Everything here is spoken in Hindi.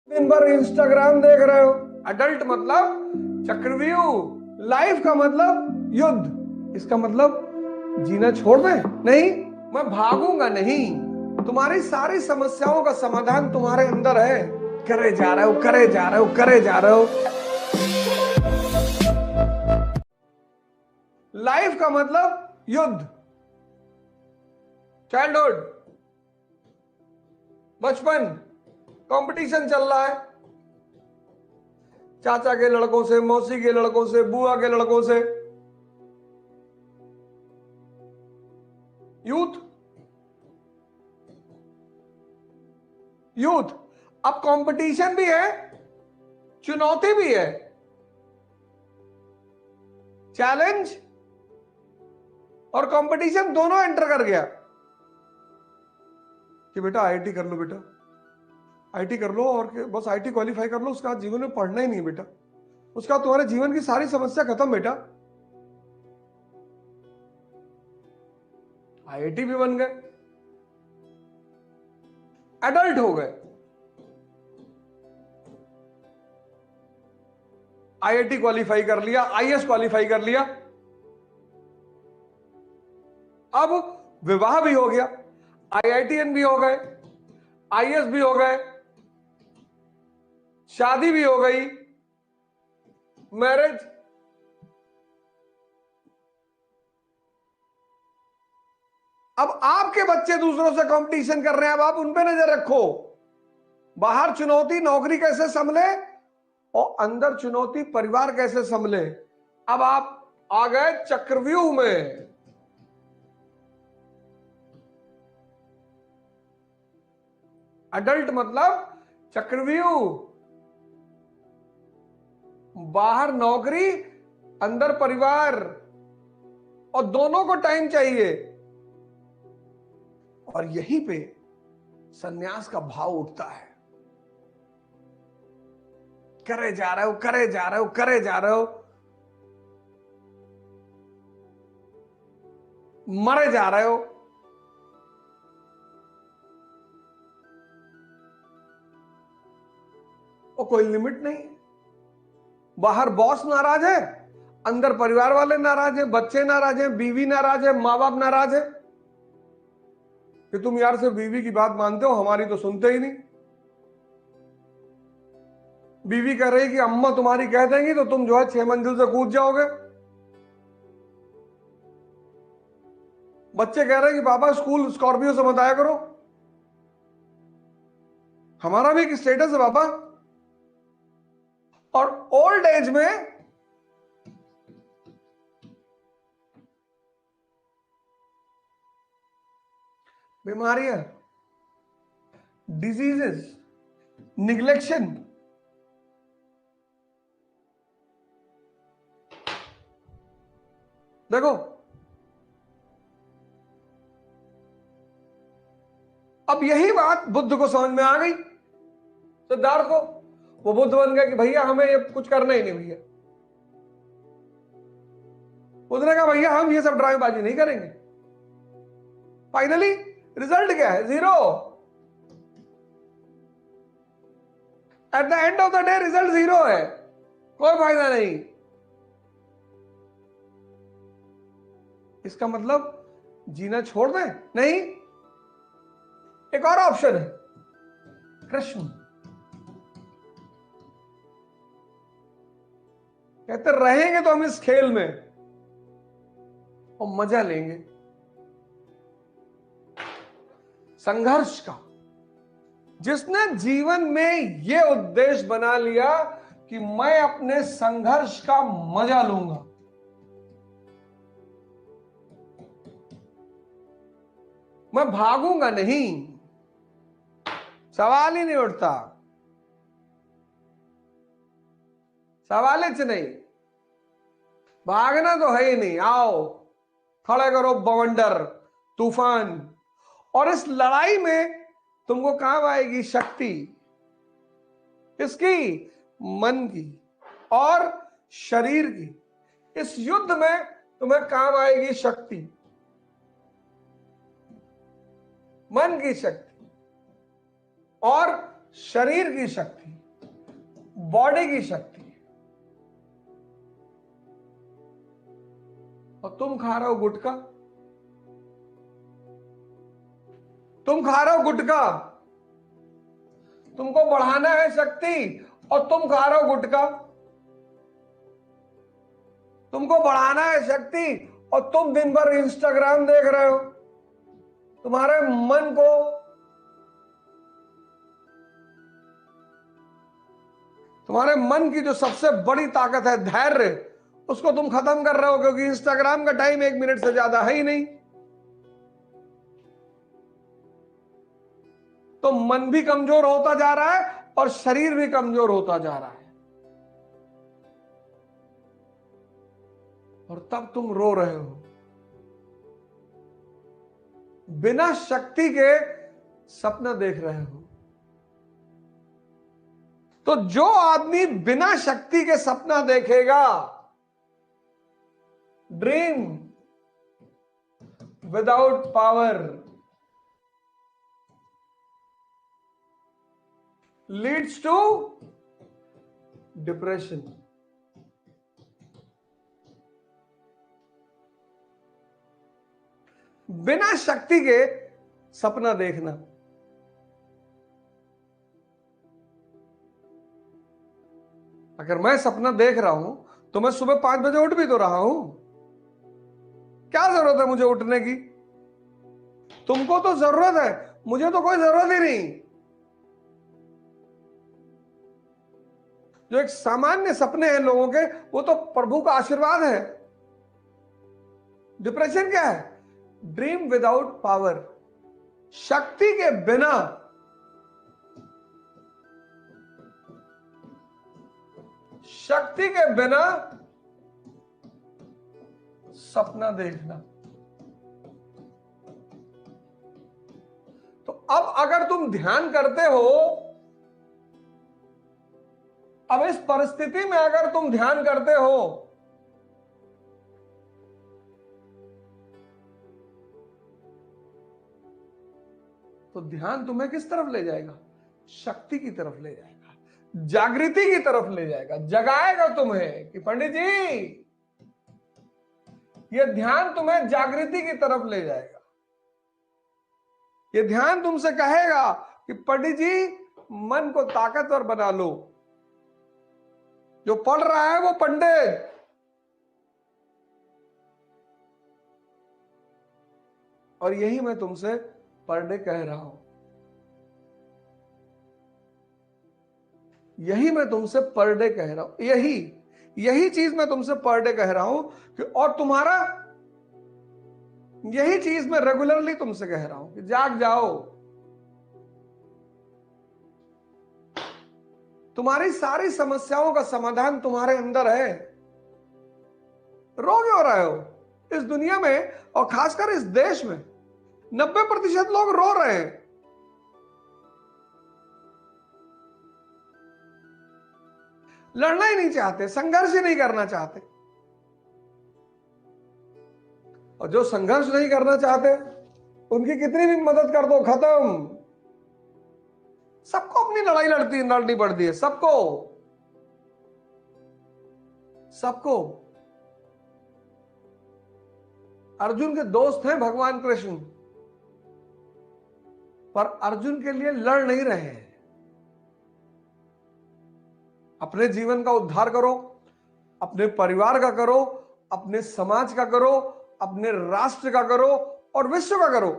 दिन भर इंस्टाग्राम देख रहे हो। अडल्ट मतलब चक्रव्यूह, लाइफ का मतलब युद्ध। इसका मतलब जीना छोड़ दे? नहीं, मैं भागूंगा नहीं। तुम्हारी सारी समस्याओं का समाधान तुम्हारे अंदर है। करे जा रहे हो, करे जा रहे हो, करे जा रहे हो। लाइफ का मतलब युद्ध। चाइल्डहुड, बचपन, कंपटीशन चल रहा है। चाचा के लड़कों से, मौसी के लड़कों से, बुआ के लड़कों से। Youth, youth. अब कंपटीशन भी है, चुनौती भी है, चैलेंज और कंपटीशन दोनों एंटर कर गया कि बेटा आईआईटी कर लो, बेटा आईआईटी कर लो और बस आईआईटी क्वालिफाई कर लो, उसका जीवन में पढ़ना ही नहीं बेटा, उसका तुम्हारे जीवन की सारी समस्या खत्म बेटा। आईआईटी भी बन गए, एडल्ट हो गए, आईआईटी क्वालिफाई कर लिया, आईएएस क्वालिफाई कर लिया, अब विवाह भी हो गया, आईआईटीएन भी हो गए, आईएएस भी हो गए, शादी भी हो गई, मैरिज। अब आपके बच्चे दूसरों से कंपटीशन कर रहे हैं, अब आप उन पे नजर रखो। बाहर चुनौती नौकरी कैसे संभले और अंदर चुनौती परिवार कैसे संभले। अब आप आ गए चक्रव्यूह में। अडल्ट मतलब चक्रव्यूह, बाहर नौकरी, अंदर परिवार, और दोनों को टाइम चाहिए। और यहीं पे संन्यास का भाव उठता है। करे जा रहे हो, करे जा रहे हो, करे जा रहे हो, मरे जा रहे हो। और कोई लिमिट नहीं। बाहर बॉस नाराज है, अंदर परिवार वाले नाराज हैं, बच्चे नाराज हैं, बीवी नाराज है, मां बाप नाराज है कि तुम यार सिर्फ बीवी की बात मानते हो, हमारी तो सुनते ही नहीं। बीवी कह रही कि अम्मा तुम्हारी कह देंगी तो तुम जो है 6 मंजिल से कूद जाओगे। बच्चे कह रहे हैं कि पापा स्कूल स्कॉर्पियो से मत आया करो, हमारा भी एक स्टेटस है पापा। और ओल्ड एज में बीमारियां, डिजीजेस, निग्लेक्शन। देखो, अब यही बात बुद्ध को समझ में आ गई, सिद्धार्थ को। वो बुद्ध बन गया कि भैया हमें ये कुछ करना ही नहीं भैया। बुद्ध ने कहा भैया हम ये सब ड्रामेबाजी नहीं करेंगे। फाइनली रिजल्ट क्या है? 0। At the end of the day result 0 है, कोई फायदा नहीं। इसका मतलब जीना छोड़ दें? नहीं, एक और ऑप्शन है, कृष्ण। कहते रहेंगे तो हम इस खेल में और मजा लेंगे संघर्ष का। जिसने जीवन में यह उद्देश्य बना लिया कि मैं अपने संघर्ष का मजा लूंगा, मैं भागूंगा नहीं, सवाल ही नहीं उठता, सवाल ही नहीं। भागना तो है ही नहीं। आओ खड़े करो बवंडर, तूफान। और इस लड़ाई में तुमको काम आएगी शक्ति। किसकी? मन की और शरीर की। इस युद्ध में तुम्हें काम आएगी शक्ति, मन की शक्ति और शरीर की शक्ति। बॉडी की शक्ति। और तुम खा रहे हो गुटखा, तुम खा रहे हो गुटखा, तुमको बढ़ाना है शक्ति और तुम खा रहे हो गुटखा। तुमको बढ़ाना है शक्ति और तुम दिन भर इंस्टाग्राम देख रहे हो। तुम्हारे मन को तुम्हारे मन की जो सबसे बड़ी ताकत है धैर्य, उसको तुम खत्म कर रहे हो, क्योंकि इंस्टाग्राम का टाइम 1 मिनट से ज्यादा है ही नहीं। तो मन भी कमजोर होता जा रहा है और शरीर भी कमजोर होता जा रहा है, और तब तुम रो रहे हो। बिना शक्ति के सपना देख रहे हो। तो जो आदमी बिना शक्ति के सपना देखेगा, dream without power leads to depression. बिना शक्ति के सपना देखना। अगर मैं सपना देख रहा हूं तो मैं सुबह 5 बजे उठ भी तो रहा हूं। क्या जरूरत है मुझे उठने की? तुमको तो जरूरत है, मुझे तो कोई जरूरत ही नहीं। जो एक सामान्य सपने हैं लोगों के, वो तो प्रभु का आशीर्वाद है। डिप्रेशन क्या है? Dream without power. शक्ति के बिना सपना देखना। तो अब अगर तुम ध्यान करते हो, अब इस परिस्थिति में अगर तुम ध्यान करते हो, तो ध्यान तुम्हें किस तरफ ले जाएगा? शक्ति की तरफ ले जाएगा, जागृति की तरफ ले जाएगा, जगाएगा तुम्हें कि पंडित जी, यह ध्यान तुम्हें जागृति की तरफ ले जाएगा। यह ध्यान तुमसे कहेगा कि पंडित जी, मन को ताकतवर बना लो। जो पढ़ रहा है वो पंडित, और यही मैं तुमसे पर डे कह रहा हूं। यही मैं तुमसे पर डे कह रहा हूं। यही चीज मैं तुमसे पर डे कह रहा हूं कि, और तुम्हारा यही चीज मैं रेगुलरली तुमसे कह रहा हूं कि जाग जाओ। तुम्हारी सारी समस्याओं का समाधान तुम्हारे अंदर है। रो क्यों रहे हो? इस दुनिया में और खासकर इस देश में 90% लोग रो रहे हैं। लड़ना ही नहीं चाहते, संघर्ष ही नहीं करना चाहते। और जो संघर्ष नहीं करना चाहते, उनकी कितनी भी मदद कर दो, खत्म। सबको अपनी लड़ाई लड़नी पड़ती है, सबको। अर्जुन के दोस्त हैं भगवान कृष्ण, पर अर्जुन के लिए लड़ नहीं रहे हैं। अपने जीवन का उद्धार करो, अपने परिवार का करो, अपने समाज का करो, अपने राष्ट्र का करो और विश्व का करो।